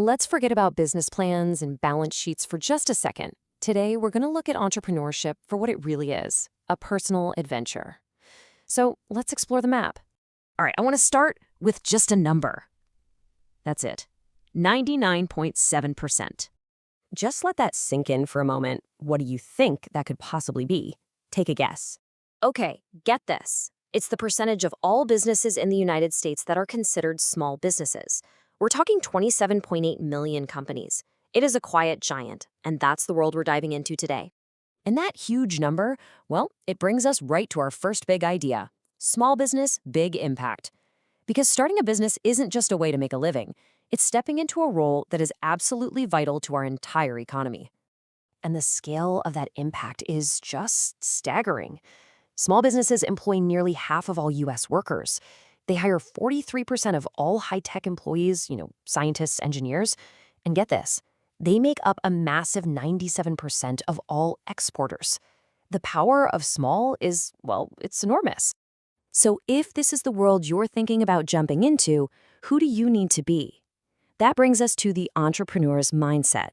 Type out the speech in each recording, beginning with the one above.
Let's forget about business plans and balance sheets for just a second. Today, we're going to look at entrepreneurship for what it really is, a personal adventure. So let's explore the map. All right, I want to start with just a number. That's it, 99.7%. Just let that sink in for a moment. What do you think that could possibly be? Take a guess. Okay, get this. It's the percentage of all businesses in the United States that are considered small businesses. We're talking 27.8 million companies. It is a quiet giant, and that's the world we're diving into today. And that huge number, well, it brings us right to our first big idea. Small business, big impact. Because starting a business isn't just a way to make a living. It's stepping into a role that is absolutely vital to our entire economy. And the scale of that impact is just staggering. Small businesses employ nearly half of all U.S. workers. They hire 43% of all high-tech employees, scientists, engineers. And get this, they make up a massive 97% of all exporters. The power of small is, well, it's enormous. So if this is the world you're thinking about jumping into, who do you need to be? That brings us to the entrepreneur's mindset.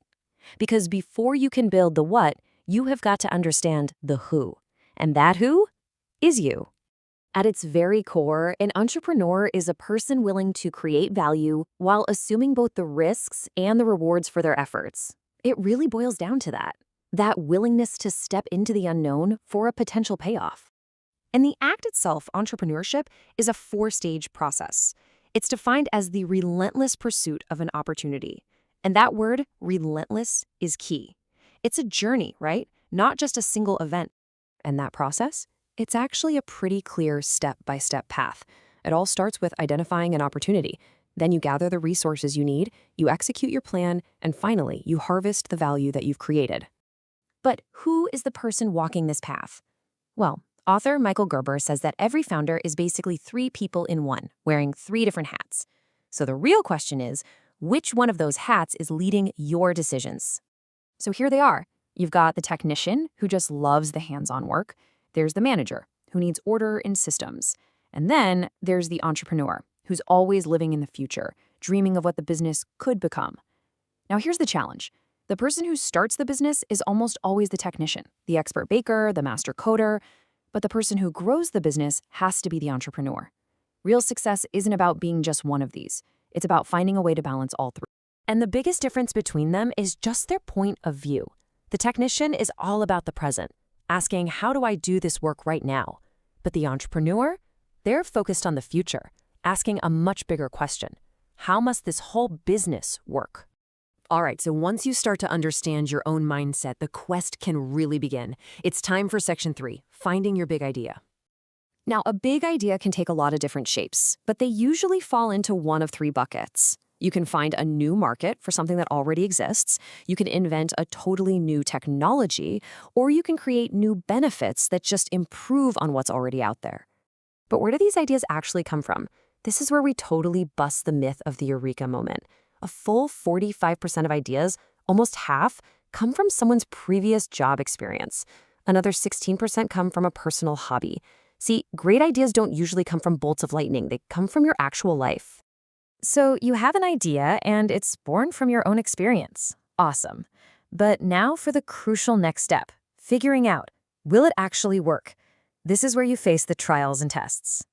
Because before you can build the what, you have got to understand the who. And that who is you. At its very core, an entrepreneur is a person willing to create value while assuming both the risks and the rewards for their efforts. It really boils down to that willingness to step into the unknown for a potential payoff. And the act itself, entrepreneurship, is a 4-stage process. It's defined as the relentless pursuit of an opportunity. And that word, relentless, is key. It's a journey, right? Not just a single event. And that process? It's actually a pretty clear step-by-step path. It all starts with identifying an opportunity. Then you gather the resources you need, you execute your plan, and finally, you harvest the value that you've created. But who is the person walking this path? Well, author Michael Gerber says that every founder is basically 3 people in one, wearing 3 different hats. So the real question is, which one of those hats is leading your decisions? So here they are. You've got the technician, who just loves the hands-on work. There's the manager, who needs order and systems. And then there's the entrepreneur, who's always living in the future, dreaming of what the business could become. Now here's the challenge. The person who starts the business is almost always the technician, the expert baker, the master coder. But the person who grows the business has to be the entrepreneur. Real success isn't about being just one of these. It's about finding a way to balance all 3. And the biggest difference between them is just their point of view. The technician is all about the present, asking, how do I do this work right now? But the entrepreneur, they're focused on the future, asking a much bigger question. How must this whole business work? All right, so once you start to understand your own mindset, the quest can really begin. It's time for section 3, finding your big idea. Now, a big idea can take a lot of different shapes, but they usually fall into one of 3 buckets. You can find a new market for something that already exists, you can invent a totally new technology, or you can create new benefits that just improve on what's already out there. But where do these ideas actually come from? This is where we totally bust the myth of the eureka moment. A full 45% of ideas, almost half, come from someone's previous job experience. Another 16% come from a personal hobby. See, great ideas don't usually come from bolts of lightning. They come from your actual life. So you have an idea, and it's born from your own experience. Awesome. But now for the crucial next step, figuring out, will it actually work? This is where you face the trials and tests.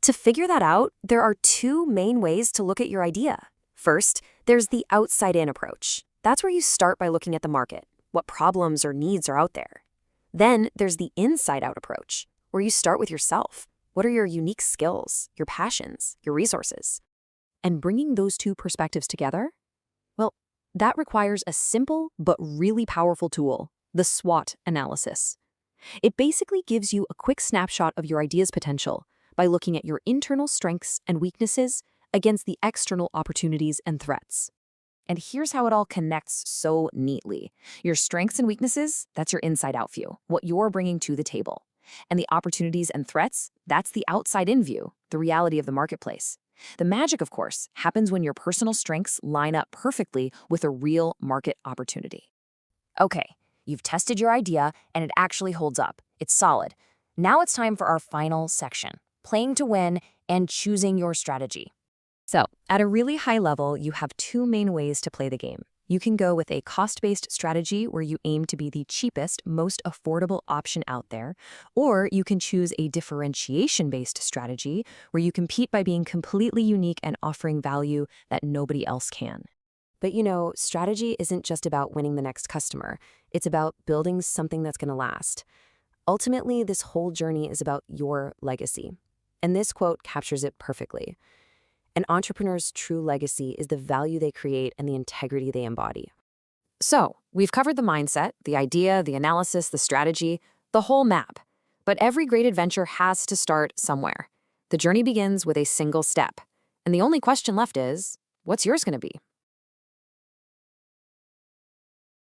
To figure that out, there are 2 main ways to look at your idea. First, there's the outside-in approach. That's where you start by looking at the market, what problems or needs are out there. Then there's the inside-out approach, where you start with yourself. What are your unique skills, your passions, your resources? And bringing those 2 perspectives together? Well, that requires a simple but really powerful tool, the SWOT analysis. It basically gives you a quick snapshot of your idea's potential by looking at your internal strengths and weaknesses against the external opportunities and threats. And here's how it all connects so neatly. Your strengths and weaknesses, that's your inside-out view, what you're bringing to the table. And the opportunities and threats, that's the outside-in view, the reality of the marketplace. The magic, of course, happens when your personal strengths line up perfectly with a real market opportunity. Okay, you've tested your idea and it actually holds up. It's solid. Now it's time for our final section, playing to win and choosing your strategy. So, at a really high level, you have two main ways to play the game. You can go with a cost-based strategy where you aim to be the cheapest, most affordable option out there, or you can choose a differentiation-based strategy where you compete by being completely unique and offering value that nobody else can. But strategy isn't just about winning the next customer. It's about building something that's going to last. Ultimately, this whole journey is about your legacy. And this quote captures it perfectly. An entrepreneur's true legacy is the value they create and the integrity they embody. So, we've covered the mindset, the idea, the analysis, the strategy, the whole map. But every great adventure has to start somewhere. The journey begins with a single step. And the only question left is, what's yours going to be?